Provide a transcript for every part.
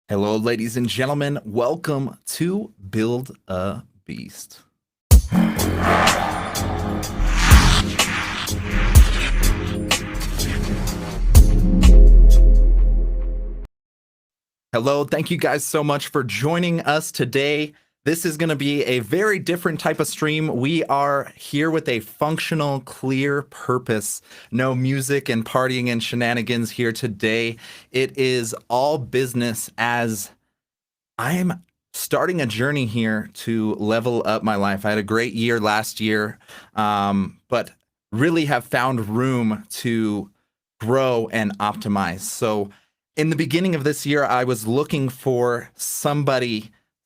Hello, ladies and gentlemen. Welcome to Build a Beast. Hello, thank you guys so much for joining us today. This is going to be a very different type of stream. We are here with a functional, clear purpose. No music and partying and shenanigans here today. It is all business as I'm starting a journey here to level up my life. I had a great year last year, but really have found room to grow and optimize. So, in the beginning of this year, I was looking for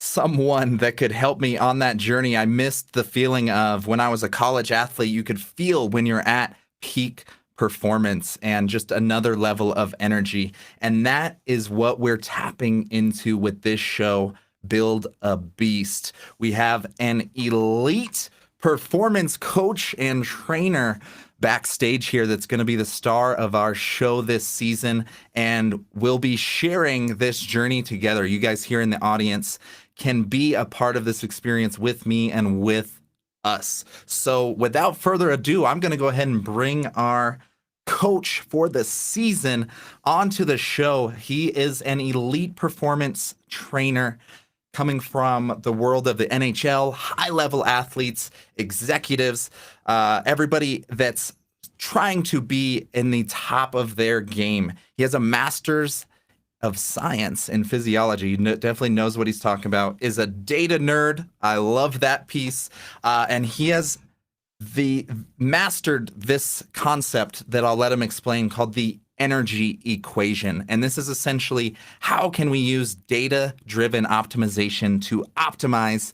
someone that could help me on that journey. I missed the feeling of when I was a college athlete, you could feel when you're at peak performance and just another level of energy. And that is what we're tapping into with this show, Build a Beast. We have an elite performance coach and trainer backstage here that's going to be the star of our show this season, and we'll be sharing this journey together. You guys here in the audience can be a part of this experience with me and with us. So without further ado, I'm going to go ahead and bring our coach for the season onto the show. He is an elite performance trainer coming from the world of the NHL, high-level athletes, executives, everybody that's trying to be in the top of their game. He has a master's of science in physiology. Definitely knows what he's talking about. Is a data nerd. I love that piece. And he has mastered this concept that I'll let him explain called the energy equation. And this is essentially how can we use data-driven optimization to optimize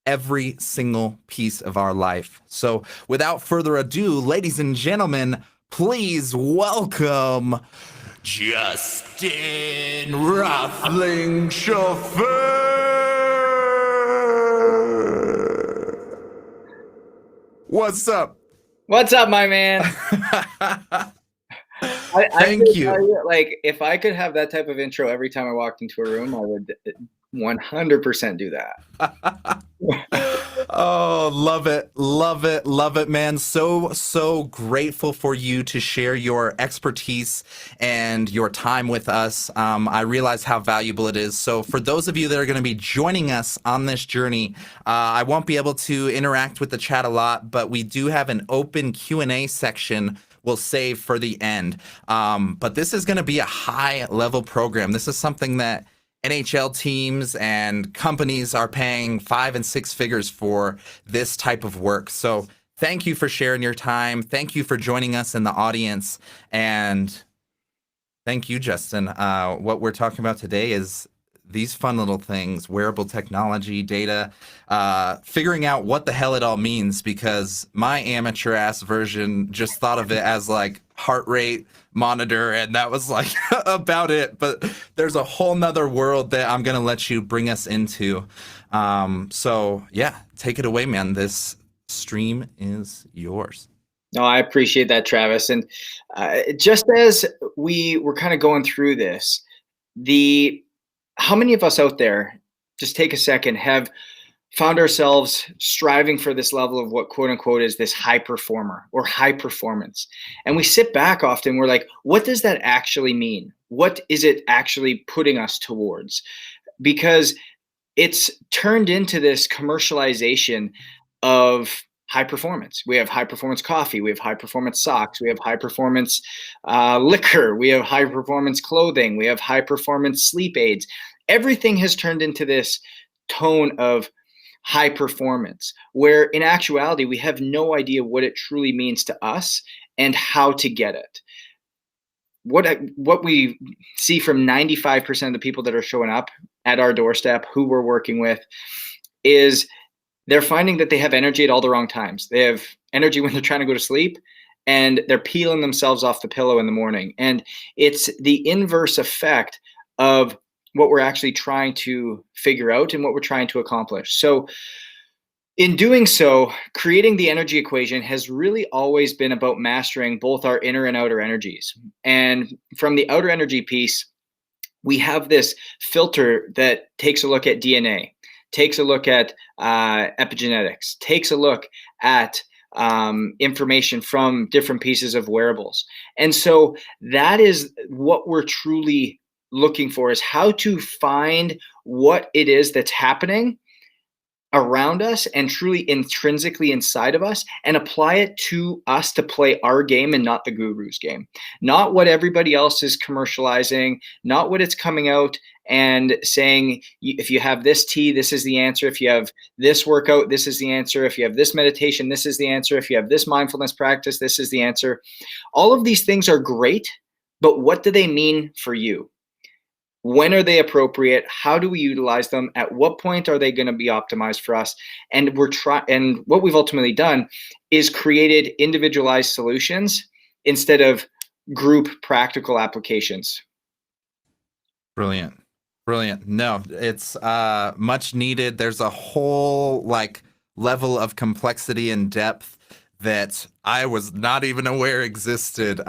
every single piece of our life. So without further ado, ladies and gentlemen, please welcome Justin Ruffling Chauffeur. What's up? What's up, my man? Thank you. Like, if I could have that type of intro every time I walked into a room, I would 100% do that. Oh, love it. Love it. Love it, man. So grateful for you to share your expertise and your time with us. I realize how valuable it is. So for those of you that are going to be joining us on this journey, I won't be able to interact with the chat a lot, but we do have an open Q&A section we'll save for the end. But this is going to be a high level program. This is something that NHL teams and companies are paying 5 and 6 figures for this type of work. So thank you for sharing your time. Thank you for joining us in the audience. And thank you, Justin. What we're talking about today is these fun little things, wearable technology, data, figuring out what the hell it all means, because my amateur ass version just thought of it as like heart rate monitor, and that was like about it. But there's a whole nother world that I'm going to let you bring us into. So yeah, take it away, man. This stream is yours. No, I appreciate that, Travis. And just as we were kind of going through this, how many of us out there, just take a second, have found ourselves striving for this level of what quote unquote is this high performer or high performance? And we sit back often, we're like, what does that actually mean? What is it actually putting us towards? Because it's turned into this commercialization of high performance. We have high performance coffee, we have high performance socks, we have high performance liquor, we have high performance clothing, we have high performance sleep aids. Everything has turned into this tone of high performance, where in actuality, we have no idea what it truly means to us and how to get it. What we see from 95% of the people that are showing up at our doorstep, who we're working with, is they're finding that they have energy at all the wrong times. They have energy when they're trying to go to sleep, and they're peeling themselves off the pillow in the morning. And it's the inverse effect of what we're actually trying to figure out and what we're trying to accomplish. So in doing so, creating the energy equation has really always been about mastering both our inner and outer energies. And from the outer energy piece, we have this filter that takes a look at DNA, takes a look at epigenetics, takes a look at information from different pieces of wearables. And so that is what we're truly looking for, is how to find what it is that's happening around us and truly intrinsically inside of us, and apply it to us to play our game and not the guru's game, not what everybody else is commercializing, not what it's coming out and saying, if you have this tea, this is the answer. If you have this workout, this is the answer. If you have this meditation, this is the answer. If you have this mindfulness practice, this is the answer. All of these things are great, but what do they mean for you? When are they appropriate? How do we utilize them? At what point are they going to be optimized for us? And and what we've ultimately done is created individualized solutions instead of group practical applications. Brilliant. Brilliant. No, it's much needed. There's a whole like level of complexity and depth that I was not even aware existed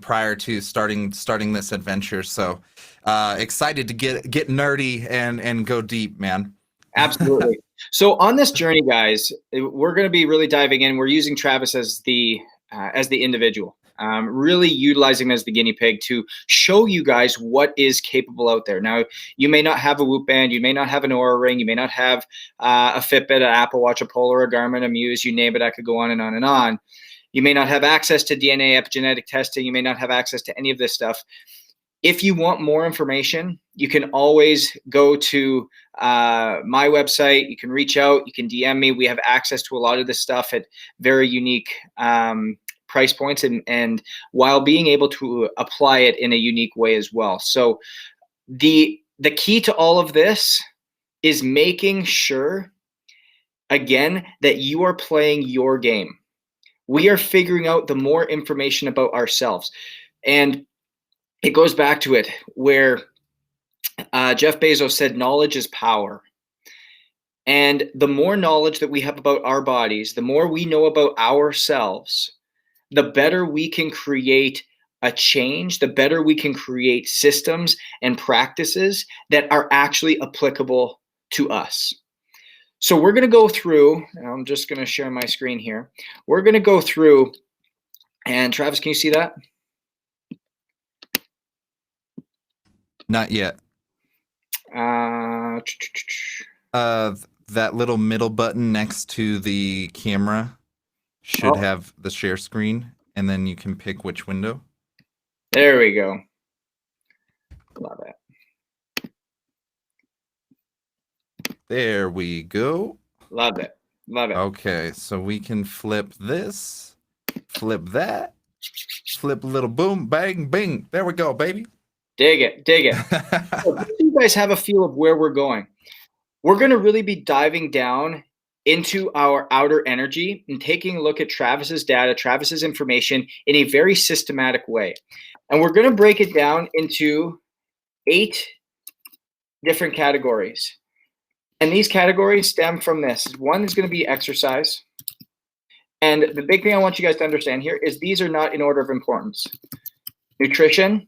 prior to starting this adventure. So excited to get nerdy and go deep, man. Absolutely. So on this journey, guys, we're going to be really diving in. We're using Travis as the individual, really utilizing him as the guinea pig to show you guys what is capable out there. Now, you may not have a Whoop band, you may not have an Oura ring, you may not have a Fitbit, an Apple Watch, a Polar, a Garmin, a Muse, you name it. I could go on and on and on. You may not have access to DNA epigenetic testing. You may not have access to any of this stuff. If you want more information, you can always go to my website. You can reach out. You can DM me. We have access to a lot of this stuff at very unique price points, and while being able to apply it in a unique way as well. So the key to all of this is making sure, again, that you are playing your game. We are figuring out the more information about ourselves. And it goes back to it where Jeff Bezos said, knowledge is power. And the more knowledge that we have about our bodies, the more we know about ourselves, the better we can create a change, the better we can create systems and practices that are actually applicable to us. So we're going to go through, and I'm just going to share my screen here. We're going to go through, and Travis, can you see that? Not yet. That little middle button next to the camera should have the share screen, and then you can pick which window. There we go. Love it. There we go. Love it. Love it. Okay, so we can flip this, flip that, flip a little boom, bang, bing. There we go, baby. Dig it. Dig it. So you guys have a feel of where we're going. We're going to really be diving down into our outer energy and taking a look at Travis's data, Travis's information in a very systematic way. And we're going to break it down into 8 different categories. And these categories stem from this. One is going to be exercise. And the big thing I want you guys to understand here is these are not in order of importance. Nutrition,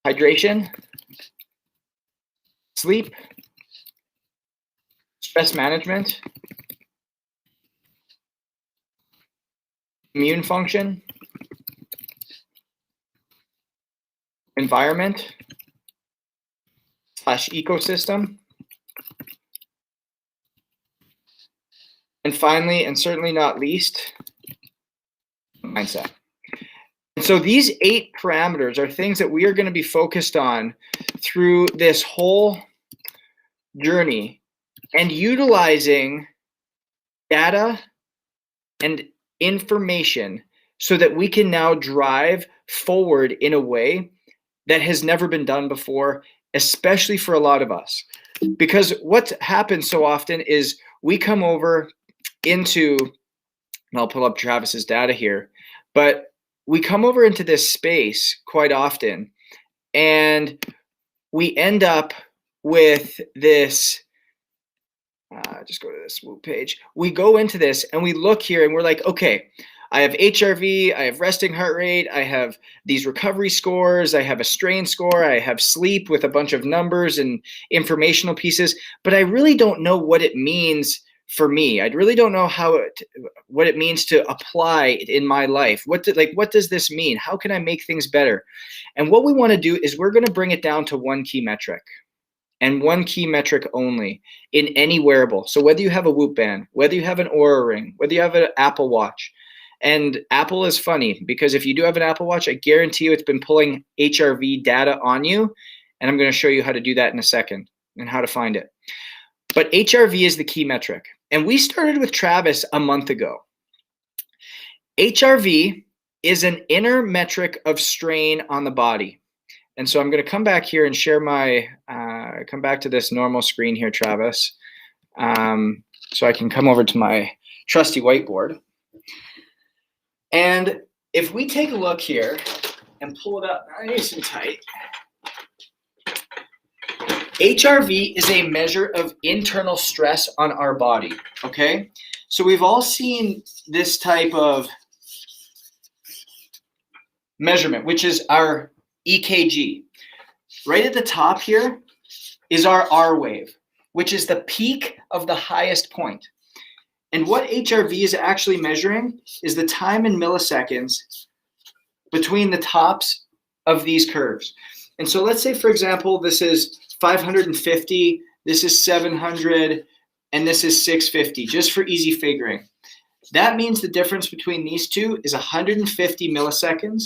hydration, sleep, stress management, immune function, environment / ecosystem, and finally, and certainly not least, mindset. And so these 8 parameters are things that we are going to be focused on through this whole journey, and utilizing data and information so that we can now drive forward in a way that has never been done before, especially for a lot of us. Because what happens so often is we come over into, and I'll pull up Travis's data here, but we come over into this space quite often, and we end up with this, just go to this Whoop page. We go into this and we look here and we're like, okay, I have HRV, I have resting heart rate, I have these recovery scores, I have a strain score, I have sleep with a bunch of numbers and informational pieces, but I really don't know what it means for me. I really don't know what it means to apply it in my life. What does this mean? How can I make things better? And what we want to do is we're going to bring it down to one key metric, and one key metric only in any wearable. So whether you have a Whoop band, whether you have an Oura ring, whether you have an Apple Watch, and Apple is funny because if you do have an Apple Watch, I guarantee you it's been pulling HRV data on you. And I'm going to show you how to do that in a second and how to find it. But HRV is the key metric. And we started with Travis a month ago. HRV is an inner metric of strain on the body. And so I'm going to come back here and share come back to this normal screen here, Travis. So I can come over to my trusty whiteboard. And if we take a look here and pull it up nice and tight, HRV is a measure of internal stress on our body, okay? So we've all seen this type of measurement, which is our EKG. Right at the top here is our R wave, which is the peak of the highest point. And what HRV is actually measuring is the time in milliseconds between the tops of these curves. And so let's say, for example, this is 550, this is 700, and this is 650, just for easy figuring. That means the difference between these two is 150 milliseconds.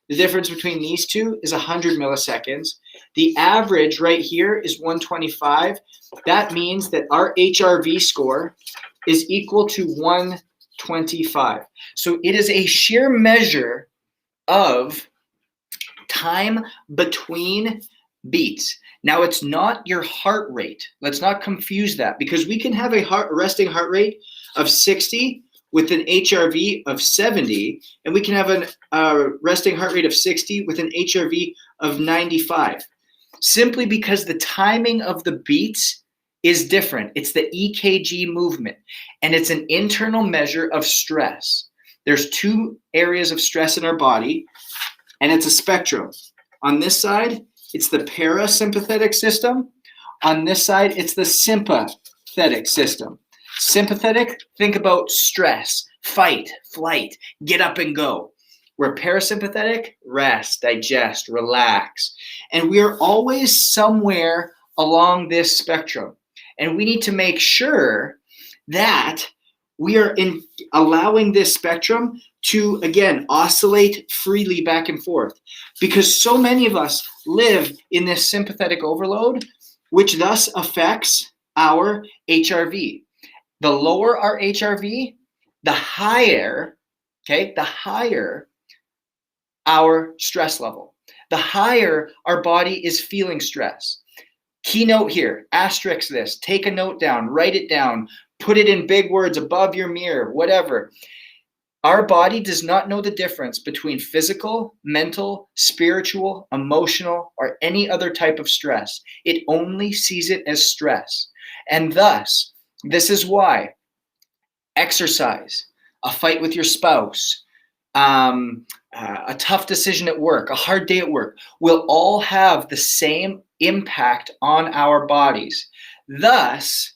The difference between these two is 100 milliseconds. The average right here is 125. That means that our HRV score is equal to 125. So it is a sheer measure of time between beats. Now, it's not your heart rate. Let's not confuse that, because we can have a resting heart rate of 60 with an HRV of 70, and we can have a resting heart rate of 60 with an HRV of 95, simply because the timing of the beats is different. It's the EKG movement, and it's an internal measure of stress. There's two areas of stress in our body, and it's a spectrum. On this side, it's the parasympathetic system. On this side, it's the sympathetic system. Sympathetic, think about stress, fight, flight, get up and go. Where parasympathetic, rest, digest, relax. And we are always somewhere along this spectrum. And we need to make sure that we are allowing this spectrum to, again, oscillate freely back and forth. Because so many of us live in this sympathetic overload, which thus affects our HRV. The lower our HRV, the higher our stress level. The higher our body is feeling stress. Keynote here, asterisk this, take a note down, write it down, put it in big words above your mirror, whatever. Our body does not know the difference between physical, mental, spiritual, emotional, or any other type of stress. It only sees it as stress. And thus, this is why exercise, a fight with your spouse, a tough decision at work, a hard day at work, will all have the same impact on our bodies. Thus,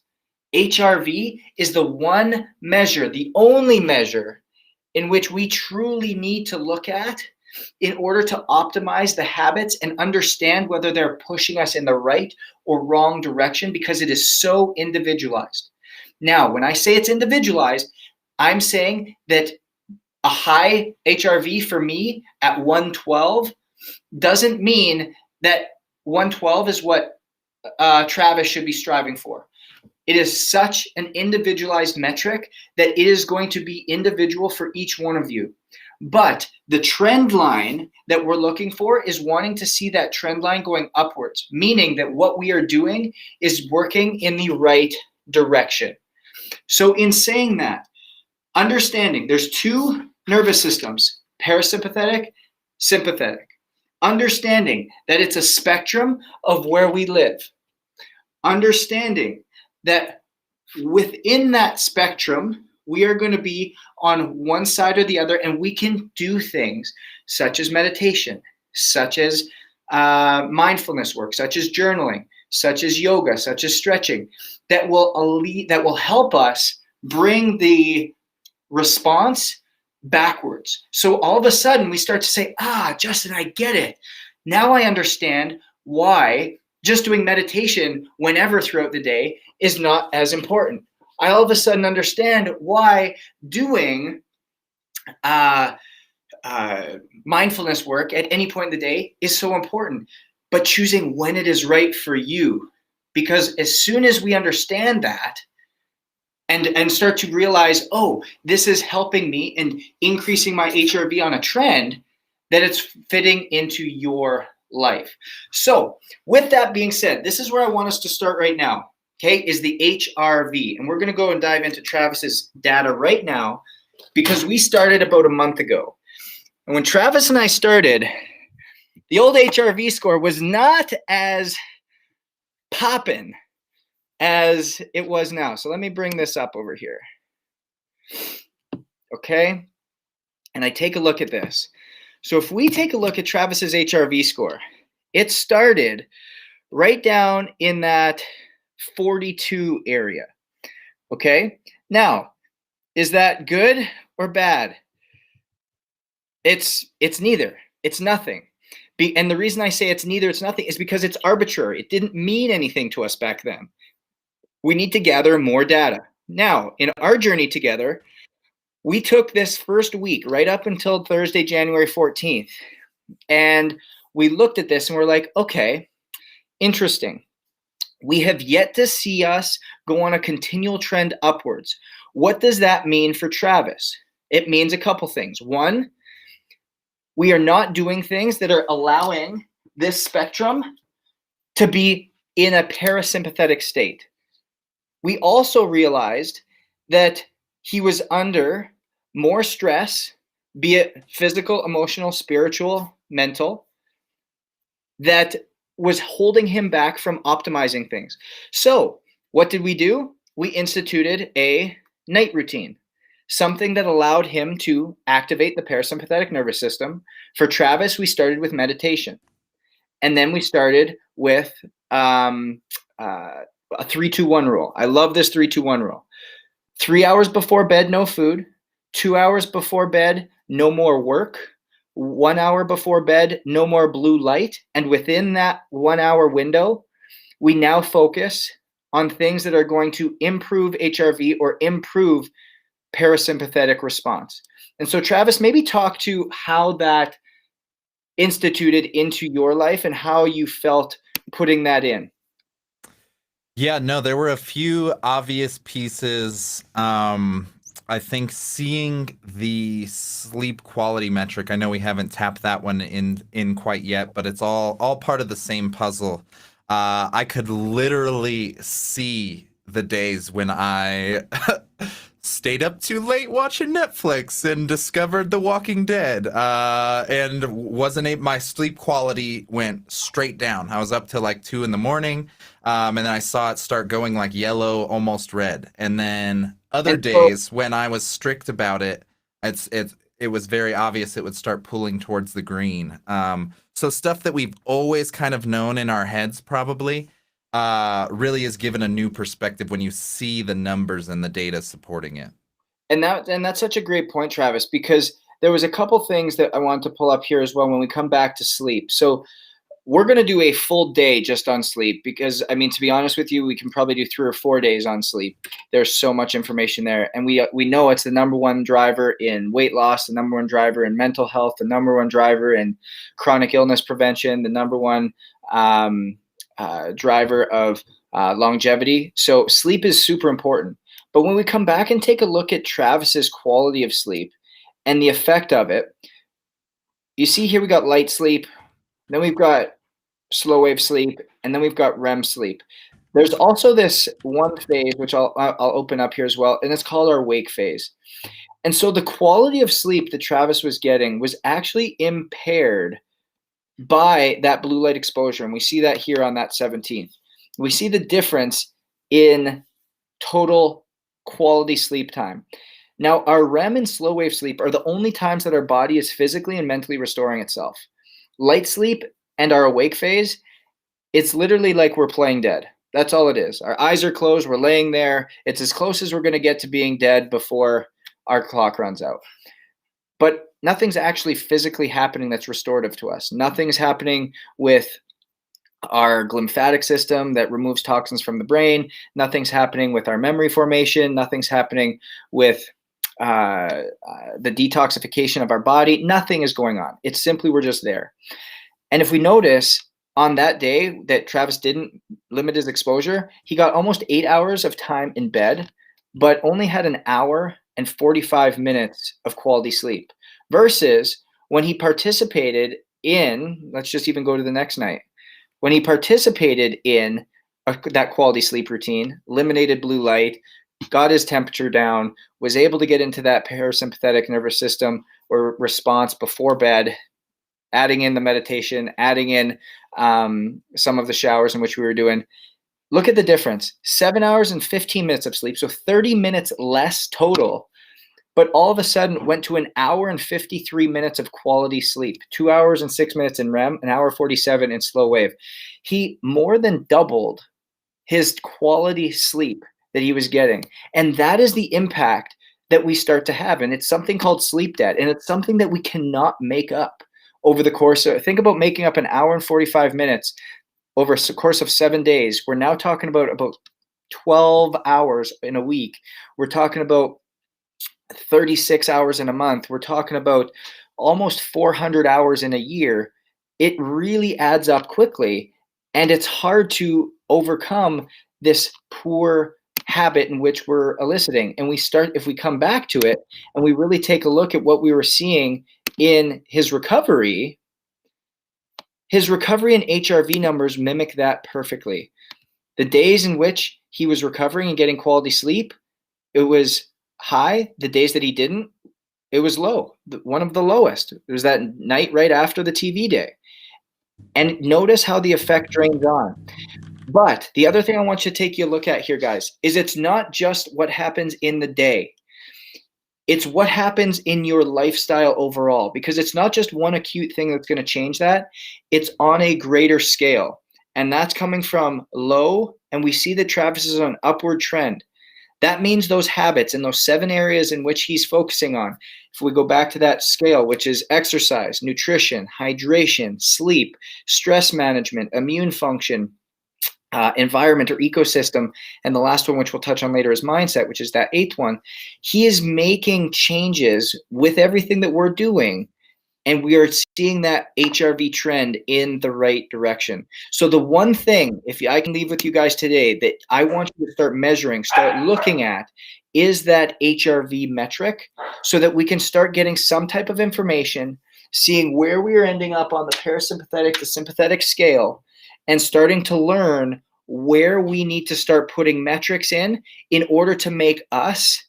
HRV is the one measure, the only measure in which we truly need to look at in order to optimize the habits and understand whether they're pushing us in the right or wrong direction, because it is so individualized. Now, when I say it's individualized, I'm saying that a high HRV for me at 112 doesn't mean that 112 is what Travis should be striving for. It is such an individualized metric that it is going to be individual for each one of you. But the trend line that we're looking for is wanting to see that trend line going upwards, meaning that what we are doing is working in the right direction. So in saying that, understanding there's two nervous systems, parasympathetic, sympathetic. Understanding that it's a spectrum of where we live. Understanding that within that spectrum, We are going to be on one side or the other, and we can do things such as meditation, such as mindfulness work, such as journaling, such as yoga, such as stretching, that will help us bring the response backwards. So all of a sudden we start to say, Justin, I get it. Now I understand why just doing meditation whenever throughout the day is not as important. I all of a sudden understand why doing mindfulness work at any point in the day is so important, but choosing when it is right for you. Because as soon as we understand that, and start to realize, oh, this is helping me and increasing my HRV on a trend, that it's fitting into your life. So with that being said, this is where I want us to start right now, okay, is the HRV. And we're going to go and dive into Travis's data right now, because we started about a month ago. And when Travis and I started, the old HRV score was not as poppin' as it was now. So let me bring this up over here. Okay. And I take a look at this. So if we take a look at Travis's HRV score, it started right down in that 42 area. Okay. Now, is that good or bad? It's neither. It's nothing. And the reason I say it's neither, it's nothing, is because it's arbitrary. It didn't mean anything to us back then. We need to gather more data. Now, in our journey together, we took this first week right up until Thursday, January 14th, and we looked at this and we're like, okay, interesting. We have yet to see us go on a continual trend upwards. What does that mean for Travis? It means a couple things. One, we are not doing things that are allowing this spectrum to be in a parasympathetic state. We also realized that he was under more stress, be it physical, emotional, spiritual, mental, that was holding him back from optimizing things. So what did we do? We instituted a night routine, something that allowed him to activate the parasympathetic nervous system. For Travis, we started with meditation. And then we started with a 3-2-1 rule. I love this 3-2-1 rule. 3 hours before bed, no food. 2 hours before bed, no more work. 1 hour before bed, no more blue light. And within that 1 hour window, we now focus on things that are going to improve HRV or improve parasympathetic response. And so, Travis, maybe talk to how that instituted into your life and how you felt putting that in. Yeah, no, there were a few obvious pieces. I think seeing the sleep quality metric, I know we haven't tapped that one in quite yet, but it's all part of the same puzzle. I could literally see the days when I stayed up too late watching Netflix and discovered The Walking Dead, and my sleep quality went straight down. I was up till like 2 in the morning, and then I saw it start going like yellow, almost red. And then other days when I was strict about it, it was very obvious it would start pulling towards the green. So stuff that we've always kind of known in our heads probably really is given a new perspective when you see the numbers and the data supporting it. And that's such a great point, Travis, because there was a couple things that I wanted to pull up here as well when we come back to sleep. So we're going to do a full day just on sleep because, I mean, to be honest with you, we can probably do 3 or 4 days on sleep. There's so much information there. And we know it's the number one driver in weight loss, the number one driver in mental health, the number one driver in chronic illness prevention, the number one driver of longevity. So sleep is super important. But when we come back and take a look at Travis's quality of sleep and the effect of it, you see here we got light sleep, then we've got slow wave sleep, and then we've got REM sleep. There's also this one phase, which I'll open up here as well, and it's called our wake phase. And so the quality of sleep that Travis was getting was actually impaired by that blue light exposure. And we see that here on that 17th. We see the difference in total quality sleep time. Now, our REM and slow wave sleep are the only times that our body is physically and mentally restoring itself. Light sleep and our awake phase, it's literally like we're playing dead. That's all it is. Our eyes are closed, we're laying there. It's as close as we're going to get to being dead before our clock runs out. But nothing's actually physically happening that's restorative to us. Nothing's happening with our lymphatic system that removes toxins from the brain. Nothing's happening with our memory formation. Nothing's happening with the detoxification of our body. Nothing is going on. It's simply we're just there. And if we notice on that day that Travis didn't limit his exposure, he got almost 8 hours of time in bed, but only had an hour and 45 minutes of quality sleep. Versus when he participated in, let's just even go to the next night, when he participated in that quality sleep routine, eliminated blue light, got his temperature down, was able to get into that parasympathetic nervous system or response before bed, adding in the meditation, adding in some of the showers in which we were doing. Look at the difference. 7 hours and 15 minutes of sleep, so 30 minutes less total, but all of a sudden went to an hour and 53 minutes of quality sleep, 2 hours and 6 minutes in REM, an hour 47 in slow wave. He more than doubled his quality sleep that he was getting. And that is the impact that we start to have. And it's something called sleep debt. And it's something that we cannot make up over the course of, think about making up an hour and 45 minutes over a course of 7 days. We're now talking about 12 hours in a week. We're talking about 36 hours in a month. We're talking about almost 400 hours in a year. It really adds up quickly, and it's hard to overcome this poor habit in which we're eliciting. And if we come back to it and we really take a look at what we were seeing in his recovery and HRV numbers mimic that perfectly. The days in which he was recovering and getting quality sleep, it was high. The days that he didn't, it was low, one of the lowest. It was that night right after the TV day. And notice how the effect drains on. But the other thing I want you to take a look at here, guys, is it's not just what happens in the day. It's what happens in your lifestyle overall, because it's not just one acute thing that's going to change that. It's on a greater scale. And that's coming from low, and we see that Travis is on an upward trend. That means those habits and those 7 areas in which he's focusing on, if we go back to that scale, which is exercise, nutrition, hydration, sleep, stress management, immune function, environment or ecosystem, and the last one, which we'll touch on later, is mindset, which is that 8th one. He is making changes with everything that we're doing, and we are seeing that HRV trend in the right direction. So the one thing, if I can leave with you guys today, that I want you to start measuring, start looking at, is that HRV metric, so that we can start getting some type of information, seeing where we are ending up on the parasympathetic to sympathetic scale, and starting to learn where we need to start putting metrics in order to make us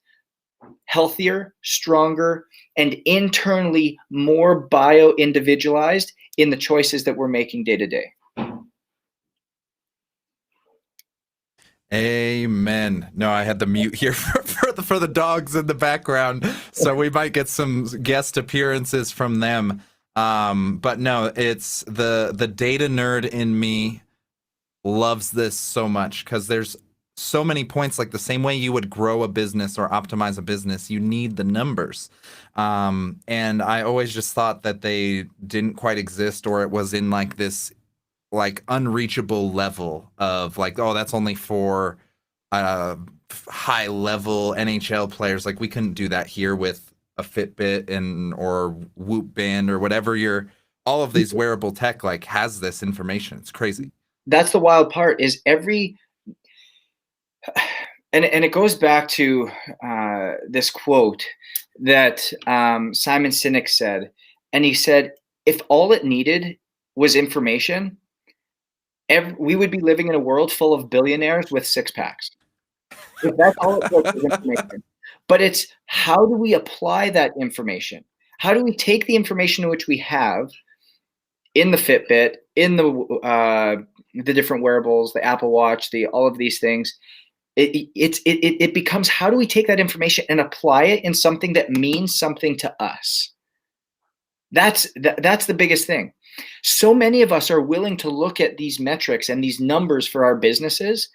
healthier, stronger, and internally more bio-individualized in the choices that we're making day to day. Amen. No, I had the mute here for the dogs in the background, so we might get some guest appearances from them. But no, it's the data nerd in me loves this so much, because there's so many points. Like the same way you would grow a business or optimize a business, you need the numbers. And I always just thought that they didn't quite exist, or it was in like this like unreachable level of like, oh, that's only for high level NHL players. Like we couldn't do that here with a Fitbit or Whoop Band or whatever. All of these wearable tech like has this information. It's crazy. That's the wild part, is and it goes back to this quote that Simon Sinek said, and he said, if all it needed was information, we would be living in a world full of billionaires with 6-packs. If that's all it took was information. But it's, how do we apply that information? How do we take the information which we have in the Fitbit, in the different wearables, the Apple Watch, all of these things, It becomes, how do we take that information and apply it in something that means something to us? That's the biggest thing. So many of us are willing to look at these metrics and these numbers for our businesses,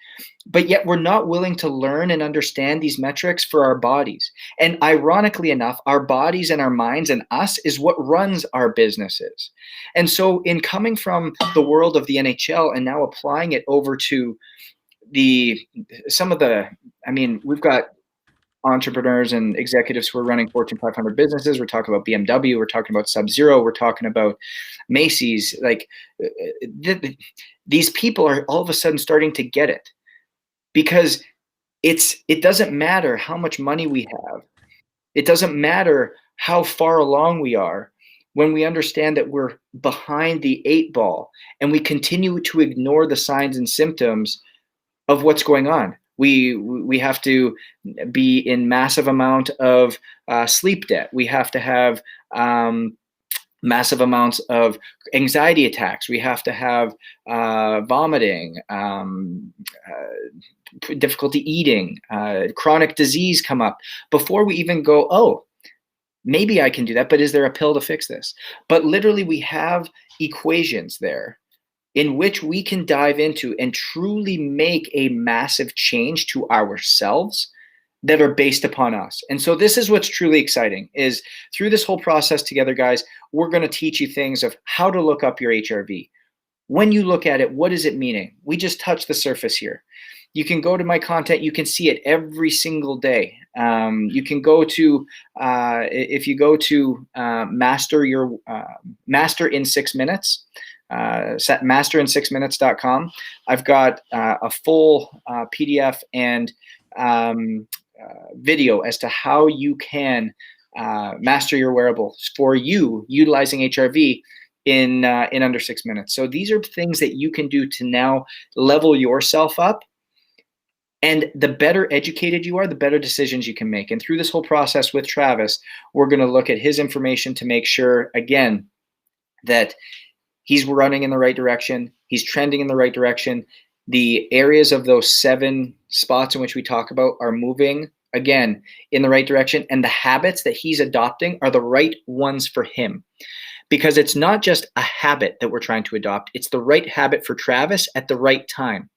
but yet we're not willing to learn and understand these metrics for our bodies. And ironically enough, our bodies and our minds and us is what runs our businesses. And so in coming from the world of the NHL and now applying it over to the some of the, I mean, we've got entrepreneurs and executives who are running Fortune 500 businesses. We're talking about BMW. We're talking about Sub-Zero. We're talking about Macy's. Like these people are all of a sudden starting to get it, because it doesn't matter how much money we have. It doesn't matter how far along we are when we understand that we're behind the 8 ball and we continue to ignore the signs and symptoms of what's going on. We have to be in massive amount of sleep debt. We have to have massive amounts of anxiety attacks. We have to have vomiting, difficulty eating, chronic disease come up before we even go, oh, maybe I can do that, but is there a pill to fix this? But literally we have equations there in which we can dive into and truly make a massive change to ourselves that are based upon us. And so this is what's truly exciting, is through this whole process together, guys, we're going to teach you things of how to look up your HRV. When you look at it, what is it meaning? We just touched the surface here. You can go to my content. You can see it every single day. You can go to, if you go to Master in 6 Minutes, masterinSixminutes.com. I've got a full PDF and video as to how you can master your wearables for you utilizing HRV in under 6 minutes. So these are things that you can do to now level yourself up. And the better educated you are, the better decisions you can make. And through this whole process with Travis, we're going to look at his information to make sure, again, that he's running in the right direction. He's trending in the right direction. The areas of those 7 spots in which we talk about are moving, again, in the right direction. And the habits that he's adopting are the right ones for him. Because it's not just a habit that we're trying to adopt. It's the right habit for Travis at the right time.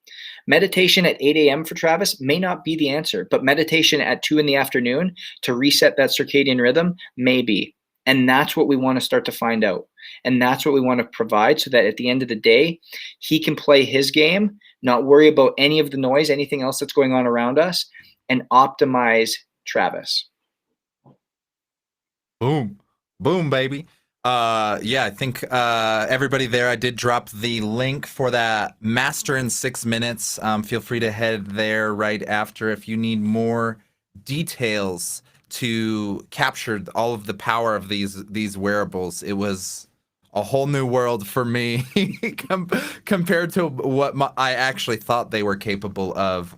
Meditation at 8 a.m. for Travis may not be the answer, but meditation at 2 in the afternoon to reset that circadian rhythm may be. And that's what we want to start to find out. And that's what we want to provide, so that at the end of the day, he can play his game, not worry about any of the noise, anything else that's going on around us, and optimize Travis. Boom. Boom, baby. Yeah, I think everybody there, I did drop the link for that Master in 6 Minutes. Feel free to head there right after if you need more details to capture all of the power of these wearables. It was a whole new world for me compared to what I actually thought they were capable of.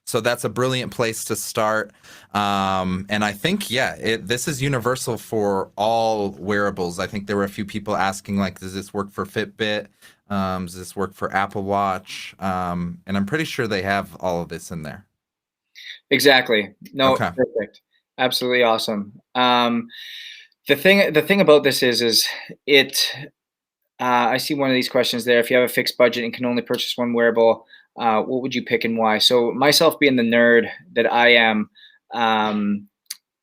So that's a brilliant place to start. And I think, yeah, this is universal for all wearables. I think there were a few people asking, like, does this work for Fitbit? Does this work for Apple Watch? And I'm pretty sure they have all of this in there. Exactly. No, Okay. perfect. Absolutely awesome. The thing about this is it, I see one of these questions there. If you have a fixed budget and can only purchase one wearable, what would you pick and why? So myself being the nerd that I am,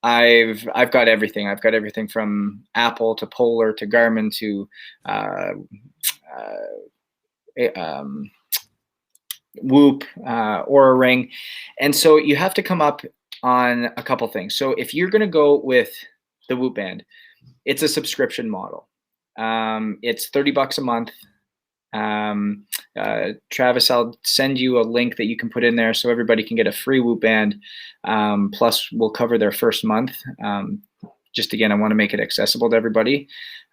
I've got everything. I've got everything from Apple to Polar to Garmin to Whoop, Oura Ring. And so you have to come up on a couple things. So if you're going to go with the Whoop Band, it's a subscription model. It's $30 a month. Travis, I'll send you a link that you can put in there so everybody can get a free Whoop Band. Plus, we'll cover their first month. Just again, I want to make it accessible to everybody.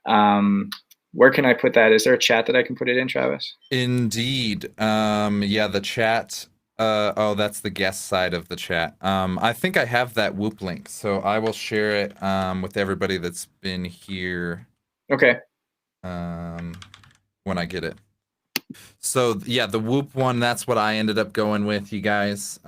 Where can I put that? Is there a chat that I can put it in, Travis? Indeed. Yeah, the chat. Oh, that's the guest side of the chat. I think I have that Whoop link, so I will share it with everybody that's been here. Okay. When I get it. So yeah, the Whoop one, that's what I ended up going with, you guys.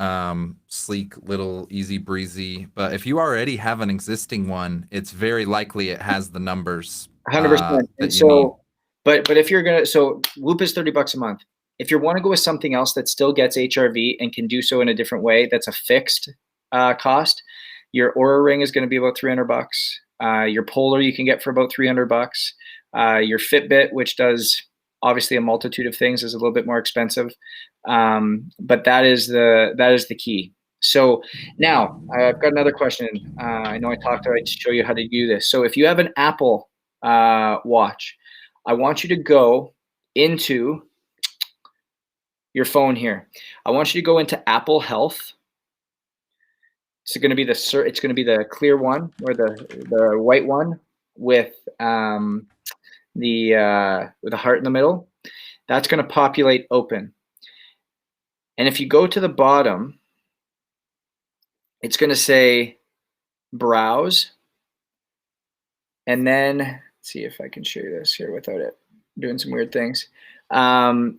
Sleek, little, easy breezy. But if you already have an existing one, it's very likely it has the numbers 100%. And that you need. so, but if you're gonna, so Whoop is $30 a month. If you want to go with something else that still gets HRV and can do so in a different way, that's a fixed cost. Your Aura Ring is going to be about $300. Your Polar you can get for about $300. Your Fitbit, which does obviously a multitude of things, is a little bit more expensive. But that is the key. So now I've got another question. I know I show you how to do this. So if you have an Apple watch, I want you to go into your phone here. I want you to go into Apple Health. It's going to be the clear one, or the white one with with a heart in the middle. That's going to populate open. And if you go to the bottom, it's going to say browse. And then let's see if I can show you this here without it doing some weird things. You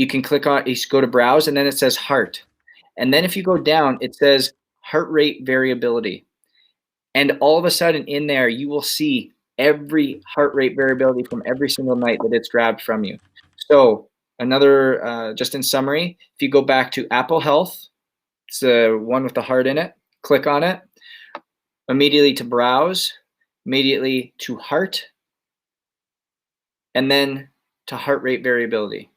can you go to browse, and then it says heart. And then if you go down, it says heart rate variability. And all of a sudden in there, you will see every heart rate variability from every single night that it's grabbed from you. So just in summary, if you go back to Apple Health, it's the one with the heart in it, click on it, immediately to browse, immediately to heart, and then to heart rate variability.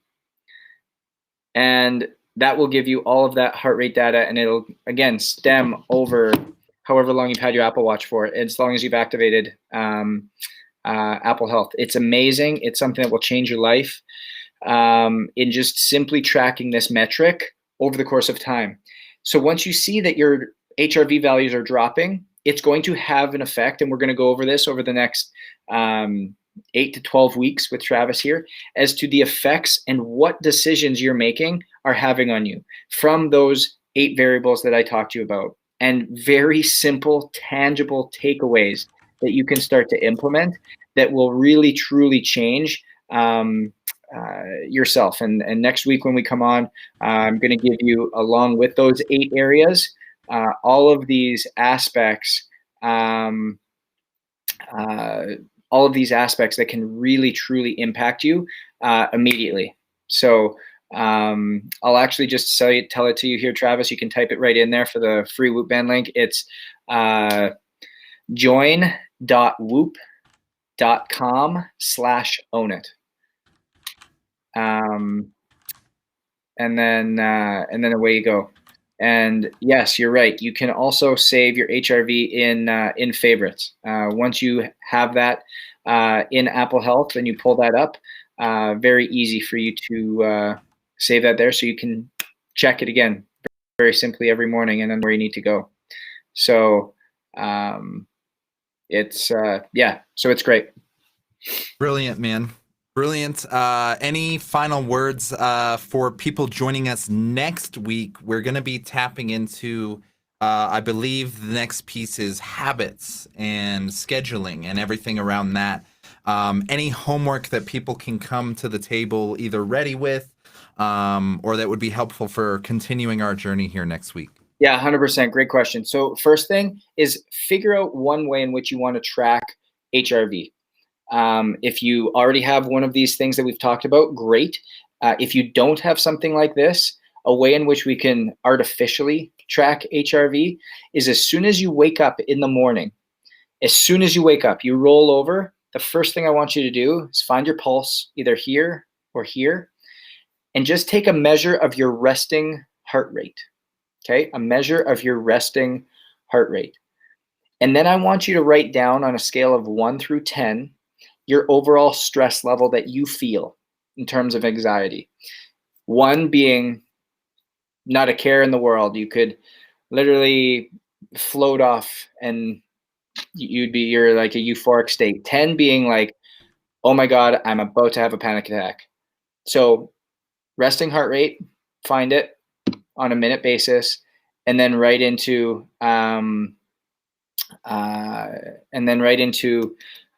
And that will give you all of that heart rate data, and it'll, again, stem over however long you've had your Apple Watch for, as long as you've activated Apple Health. It's amazing. It's something that will change your life in just simply tracking this metric over the course of time. So once you see that your HRV values are dropping, it's going to have an effect, and we're going to go over this over the next 8 to 12 weeks with Travis here, as to the effects and what decisions you're making are having on you from those 8 variables that I talked to you about, and very simple, tangible takeaways that you can start to implement that will really, truly change yourself. And next week when we come on, I'm going to give you, along with those 8 areas, all of these aspects that can really truly impact you immediately. So I'll actually just tell it to you here, Travis. You can type it right in there for the free Whoop Band link. It's join.whoop.com/ownit. And then away you go. And yes, you're right. You can also save your HRV in favorites. Once you have that in Apple Health, and you pull that up, very easy for you to save that there, so you can check it again very simply every morning, and then where you need to go. So it's great. Brilliant, man. Brilliant. Any final words for people joining us next week? We're going to be tapping into, I believe the next piece is habits and scheduling and everything around that. Any homework that people can come to the table either ready with, or that would be helpful for continuing our journey here next week? Yeah, 100%. Great question. So first thing is figure out one way in which you want to track HRV. If you already have one of these things that we've talked about, great. If you don't have something like this, a way in which we can artificially track HRV is, as soon as you wake up in the morning, you roll over, the first thing I want you to do is find your pulse, either here or here, and just take a measure of your resting heart rate. Okay, a measure of your resting heart rate. And then I want you to write down, on a scale of 1 through 10, your overall stress level that you feel in terms of anxiety. 1 being not a care in the world. You could literally float off and you're like a euphoric state. 10 being like, oh my God, I'm about to have a panic attack. So resting heart rate, find it on a minute basis, and then right into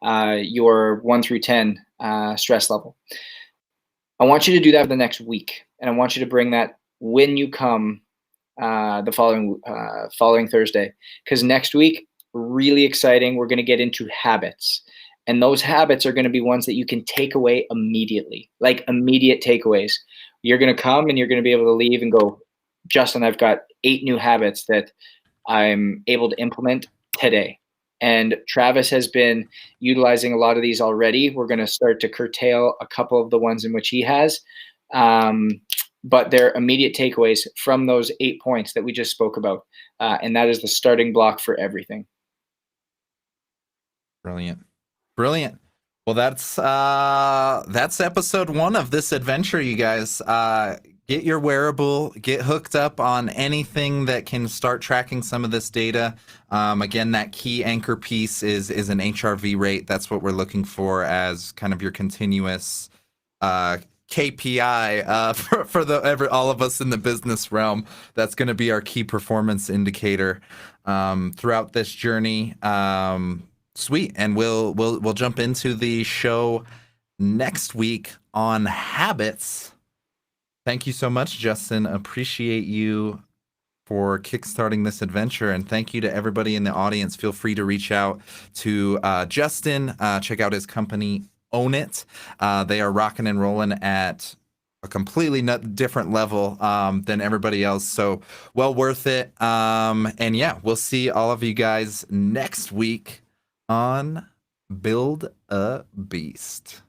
your 1 through 10 stress level. I want you to do that for the next week, and I want you to bring that when you come the following Thursday. Because next week, really exciting. We're going to get into habits, and those habits are going to be ones that you can take away immediately, like immediate takeaways. You're going to come and you're going to be able to leave and go, Justin, I've got 8 new habits that I'm able to implement today. And Travis has been utilizing a lot of these already. We're going to start to curtail a couple of the ones in which he has. Um, but they're immediate takeaways from those 8 points that we just spoke about. And that is the starting block for everything. Brilliant. Brilliant. Well, that's episode 1 of this adventure, you guys. Get your wearable, get hooked up on anything that can start tracking some of this data. Again, that key anchor piece is an HRV rate. That's what we're looking for as kind of your continuous KPI for all of us in the business realm. That's going to be our key performance indicator throughout this journey. Sweet, and we'll jump into the show next week on habits. Thank you so much, Justin. Appreciate you for kickstarting this adventure, and thank you to everybody in the audience. Feel free to reach out to Justin. Check out his company, Own It. They are rocking and rolling at a completely different level than everybody else. So well worth it. And yeah, we'll see all of you guys next week on Build a Beast.